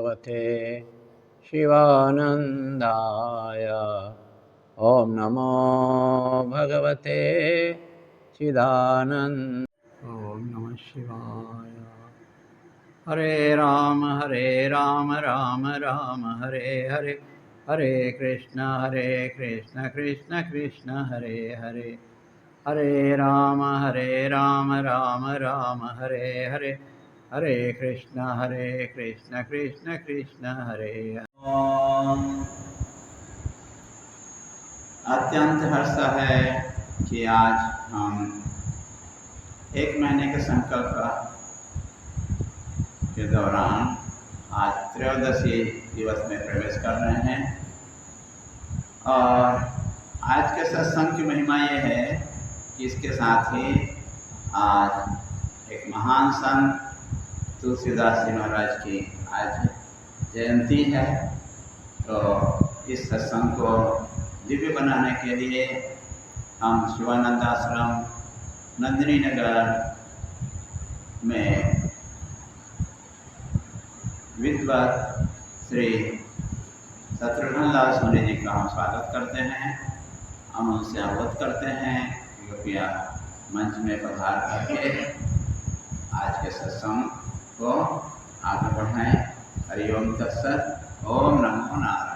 भगवते शिवानन्दाय। ॐ नमो भगवते चिदानन्द। ॐ नमः शिवाय। हरे राम राम राम हरे हरे, हरे कृष्ण कृष्ण कृष्ण हरे हरे, हरे राम राम राम हरे हरे, हरे कृष्ण कृष्ण कृष्ण हरे हरे। अत्यंत हर्ष है कि आज हम 1 महीने के संकल्प के दौरान आज त्रयोदशी दिवस में प्रवेश कर रहे हैं। और आज के सत्संग की महिमा ये है कि इसके साथ ही आज एक महान संत तुलसीदास जी महाराज की आज जयंती है। तो इस सत्संग को दिव्य बनाने के लिए हम शिवानंद आश्रम नंदिनी नगर में विद्वत श्री शत्रुघ्न लाल सोनी जी का हम स्वागत करते हैं। हम उनसे अवगत करते हैं कि कृपया मंच में पधार करके आज के सत्संग को आगे बढ़ाएं। हरिओम तत्सत। ओम नमो नारायण।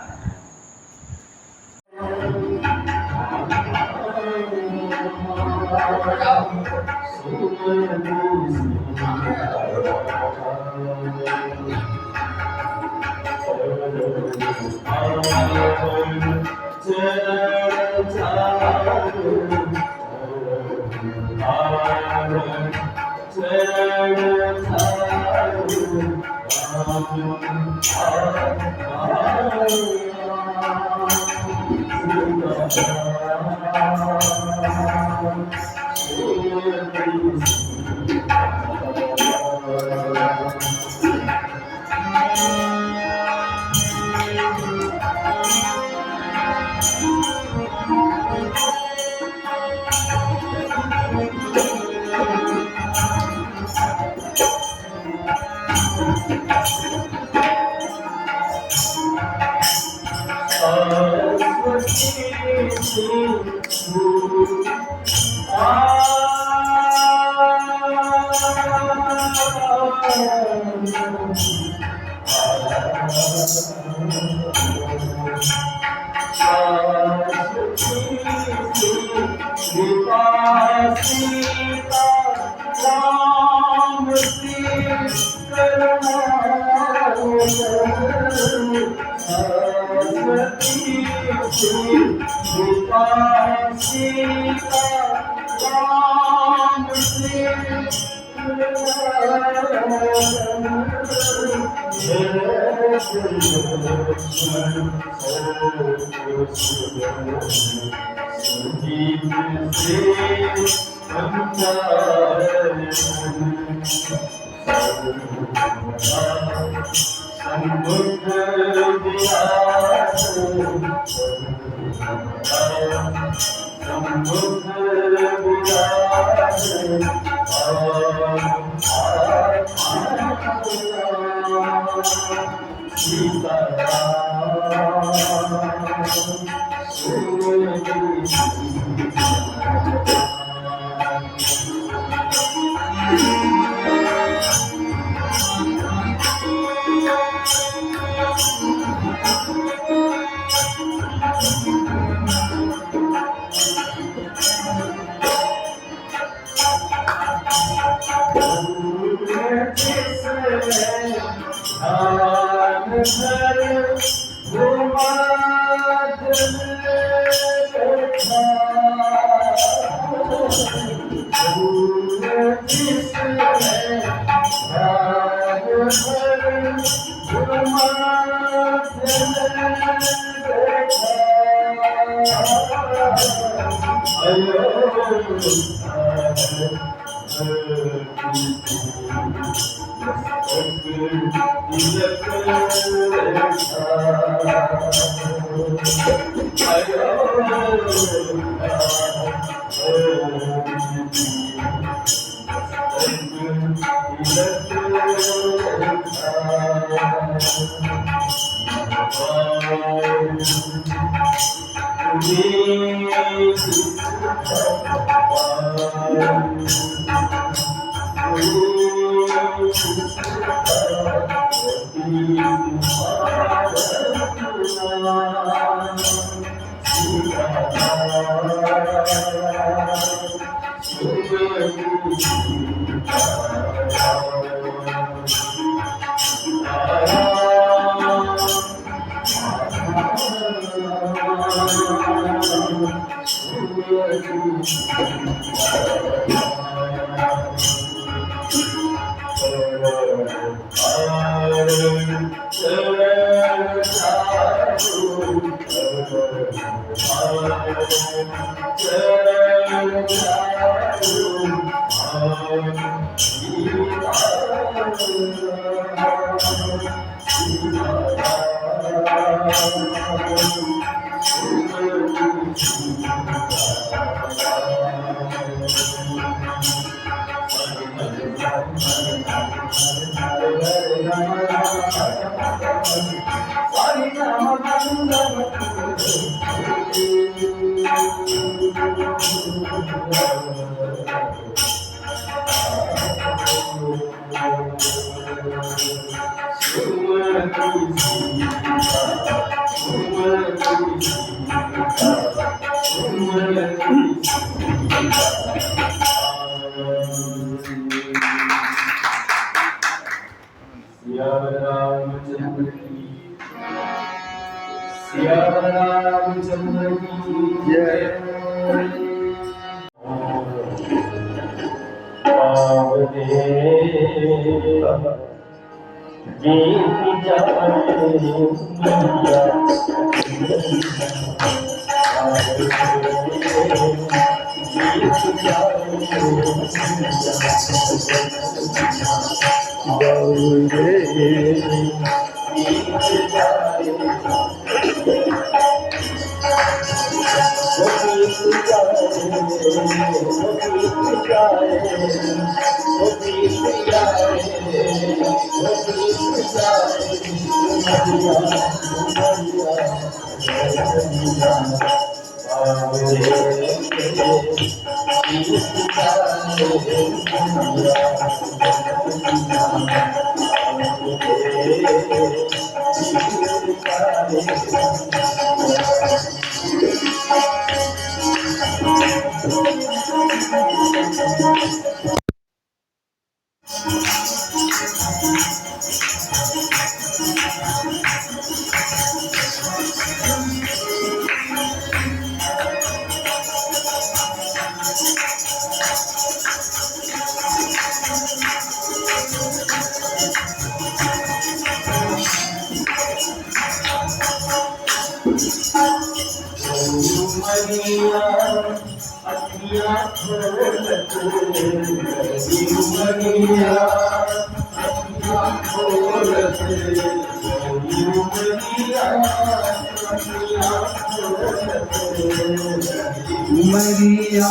मरिया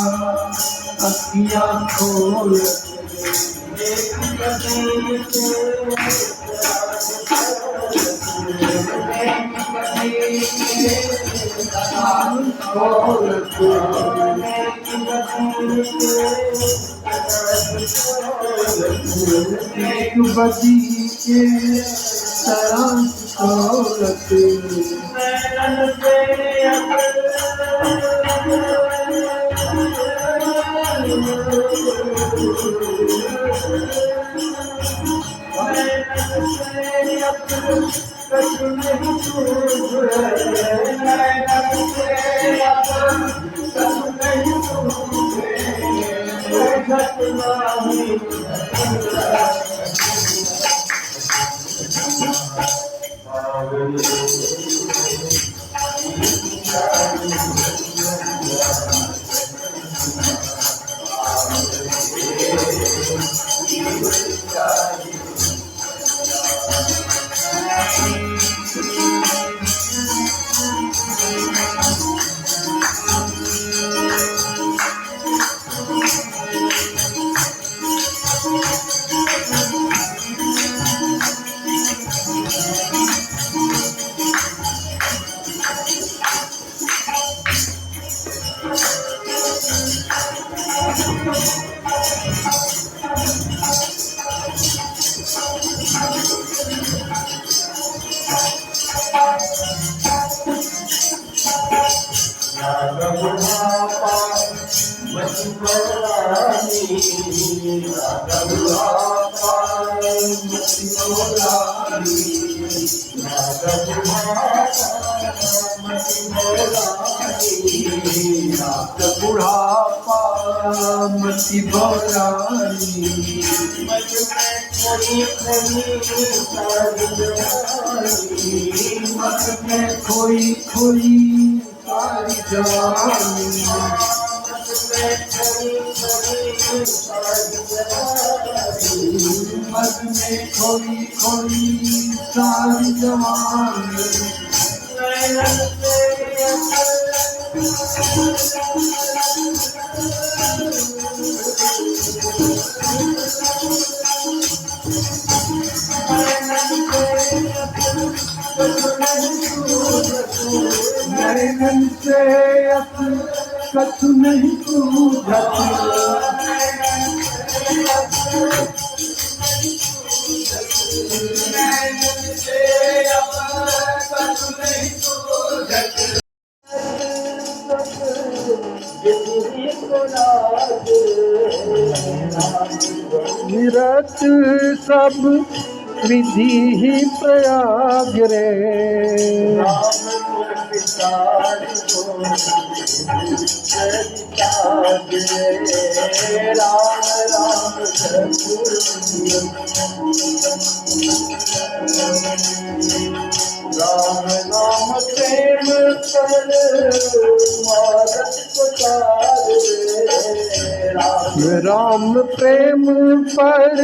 अखियाँ खोल एक बदी के तरह खोलत बुढ़ापा मति भरानी मत में खोई खोई सारी जवानी मत में खोई खोई सारी जवानी नैनन से कछु नहीं सूझत निरत सब विधि ही प्रयाग रे राम नाम प्रेम पर मारत राम प्रेम पर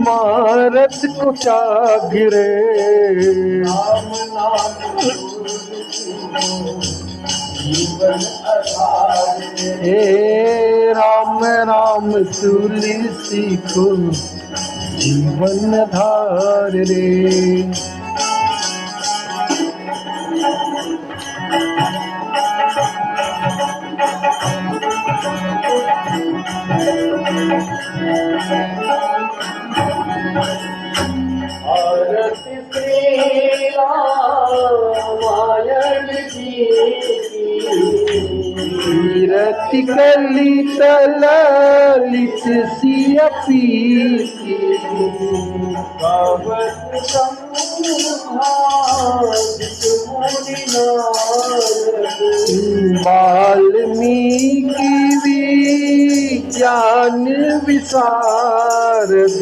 मारत कुचागिरे राम नाम हे राम राम तुलसी को जीवन धार रे आरती श्री रामायण जी रति कली ललित सिया पीती पावत वाल्मीकि विज्ञान विशारद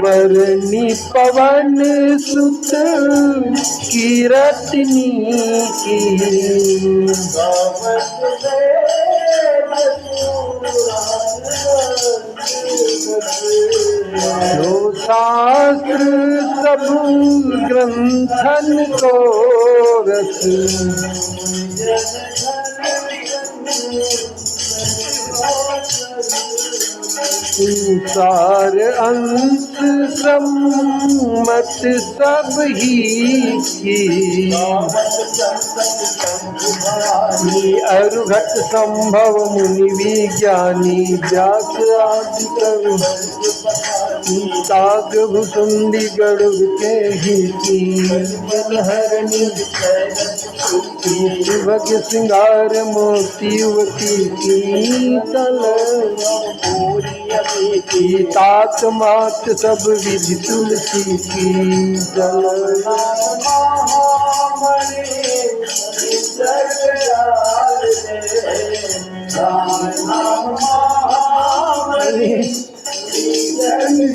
वरनी पवन सुत कीरतनी की जो शास्त्र सब ग्रंथन को रस सार अंश सम्मत सब ही की अरुघट संभव मुनि विज्ञानी व्यास आदि कवि ताग भुसुंडी गरुड़ के ही की हरणी भग सिंगार मोती युवती की तल तात मात सब विधि तुलसी की जल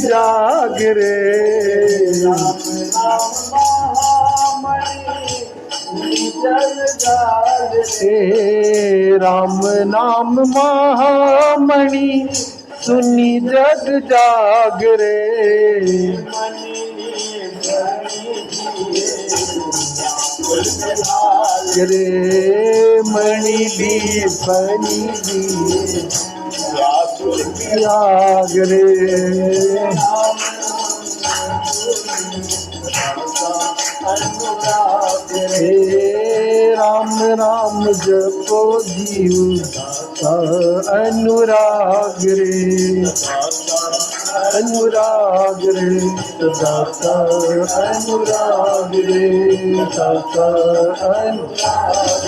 जागरे हे राम नाम महामणि सुनी जग जागरे रे मणि भी फनी भी जागरे हे राम राम राम जपो जीव अनुराग रे अनुराग रे सदा का अनुराग रे सदा अनुराग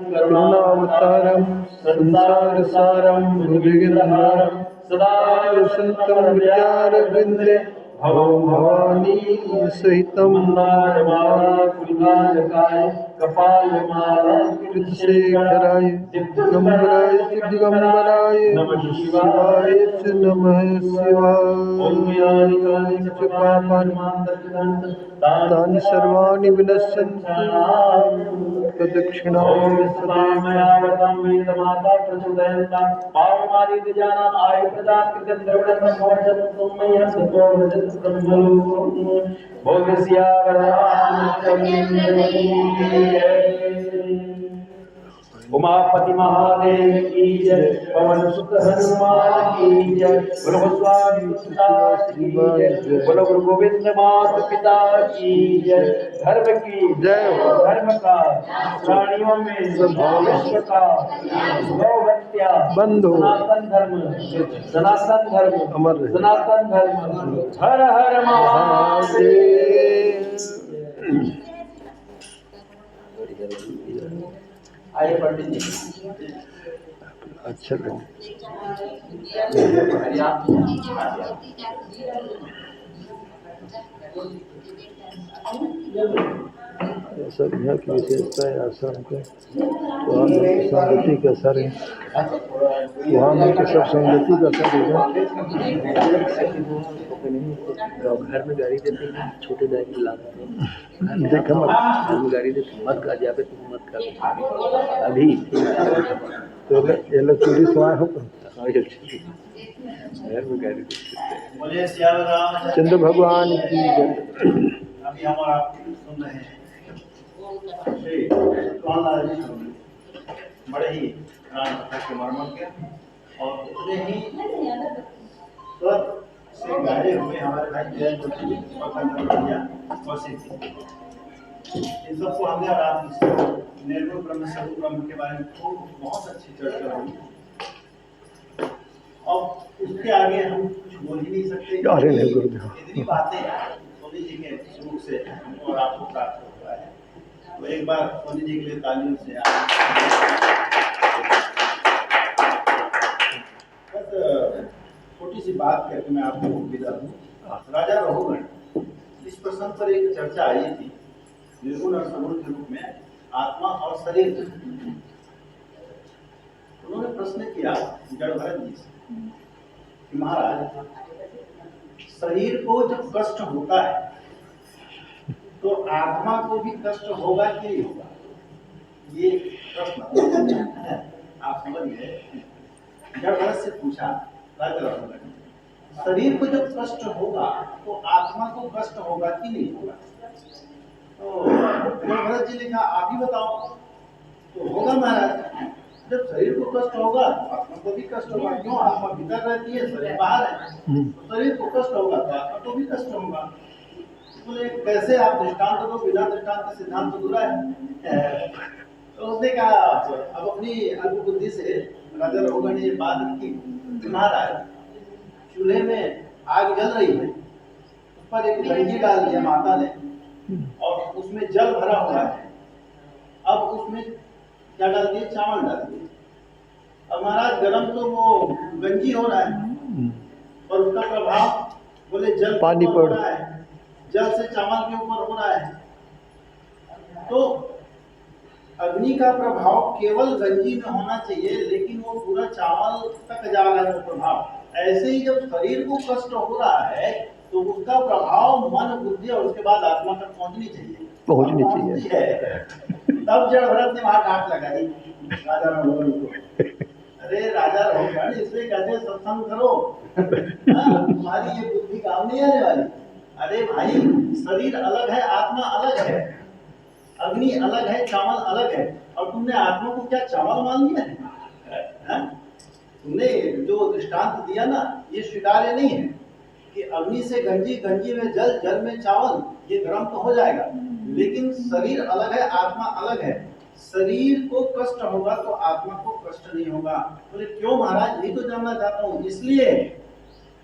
करुणावतारम संसार सारम भुजगेन्द्रहारम सदा वसंतम विद्यारविंदे भवं भवानी सहितं कृतशेखराय दिगंबराय दिगंबराय शिवाय च नमः शिवाय च पापानि तानि सर्वाणि विनश्यन्ति प्रदक्षिणां उमापति महादेव की जय, पवन सुत हनुमान की जय, बोलो गोस्वामी तुलसीदास की जय, बोलो गुरु गोविंद मात पिता की जय। धर्म की जय हो, धर्म का प्राणियों में विश्व का गौ हत्या बंद हो, सनातन धर्म अमर, सनातन धर्म हर हर महादेव। आइए पंडित जी, अच्छा लगे सब यहाँ की विशेषता है आश्रम के। वहाँ में संगति का असर है, वहाँ में के सब संगति का असर है। घर में गाड़ी देते हैं, छोटे दाई लाते हैं, देखा मत घर में गाड़ी देते हैं, मत खा जावे तुम मत खा अभी तो ये लोग चूड़ी सवार हो घर में गाड़ी देते चंद्र भगवान की जय। अभी हमारा सुन रहे हैं बड़े ही के मर्मन के और उतने ही स्वर से गाड़े हुए हमारे भाई जयंत और इन सबको हमने रात निर्गुण ब्रह्म स्वरूप ब्रह्म के बारे में बहुत अच्छी चर्चा हुई और उसके आगे हम कुछ बोल ही नहीं सकते। इतनी बातें सोनी जी के शुरू से और आपको प्राप्त हुआ है, तो एक बार सोनी जी के लिए तालियों से बस छोटी सी बात करके मैं आपको विदा दूं। राजा रघुगण इस प्रसंग पर एक चर्चा आई थी, निर्गुण और सगुण के रूप में आत्मा और शरीर। उन्होंने प्रश्न किया जड़भरत जी से कि महाराज, शरीर को जब कष्ट होता है तो आत्मा को भी कष्ट होगा कि नहीं होगा? ये प्रश्न आप समझ गए। जड़भरत से पूछा राजा रघुगण, शरीर को जब कष्ट होगा तो आत्मा को कष्ट होगा कि नहीं होगा? तो जड़भरत जी ने कहा आप ही बताओ। तो होगा महाराज, जब शरीर को कष्ट होगा तो आत्मा को भी कष्ट होगा। क्यों? आत्मा भीतर रहती है, शरीर बाहर है, तो शरीर को कष्ट होगा तो आत्मा को भी कष्ट होगा। बोले कैसे? आप दृष्टांत दो, बिना दृष्टांत का सिद्धांत तो बुरा है। तो उसने कहा, अब अपनी अल्प बुद्धि से राजा रघुगण ने ये बात रखी, महाराज चूल्हे में आग जल रही है, उस पर एक गंजी डाल दिया माता ने और उसमें जल भरा हुआ है। अब उसमें क्या डाल दिए? चावल डाल दिए। अब महाराज गरम तो वो गंजी हो रहा है और उसका प्रभाव बोले जल पानी पड़ रहा है, जल से चावल के ऊपर हो रहा है। तो अग्नि का प्रभाव केवल गंजी में होना चाहिए, लेकिन वो पूरा चावल तक जा रहा है वो प्रभाव। ऐसे ही जब शरीर को कष्ट हो रहा है तो उसका प्रभाव मन, बुद्धि और उसके बाद आत्मा तक पहुंचनी चाहिए। तब जड़भरत ने वहां डांट लगाई राजा रघुगण को। अरे राजा रघुगण, इसलिए कहते सत्संग करो, तुम्हारी ये बुद्धि काम नहीं आने वाली। अरे भाई, शरीर अलग है, आत्मा अलग है, अग्नि अलग है, चावल अलग है, और तुमने आत्मा को क्या चावल मान लिया है? तुमने जो दृष्टांत दिया ना, ये स्वीकार्य नहीं है कि अग्नि से गंजी, गंजी में जल, जल में चावल, ये गर्म तो हो जाएगा, लेकिन शरीर अलग है, आत्मा अलग है। शरीर को कष्ट होगा तो आत्मा को कष्ट नहीं होगा। बोले क्यों महाराज, यही तो जानना चाहता हूँ। इसलिए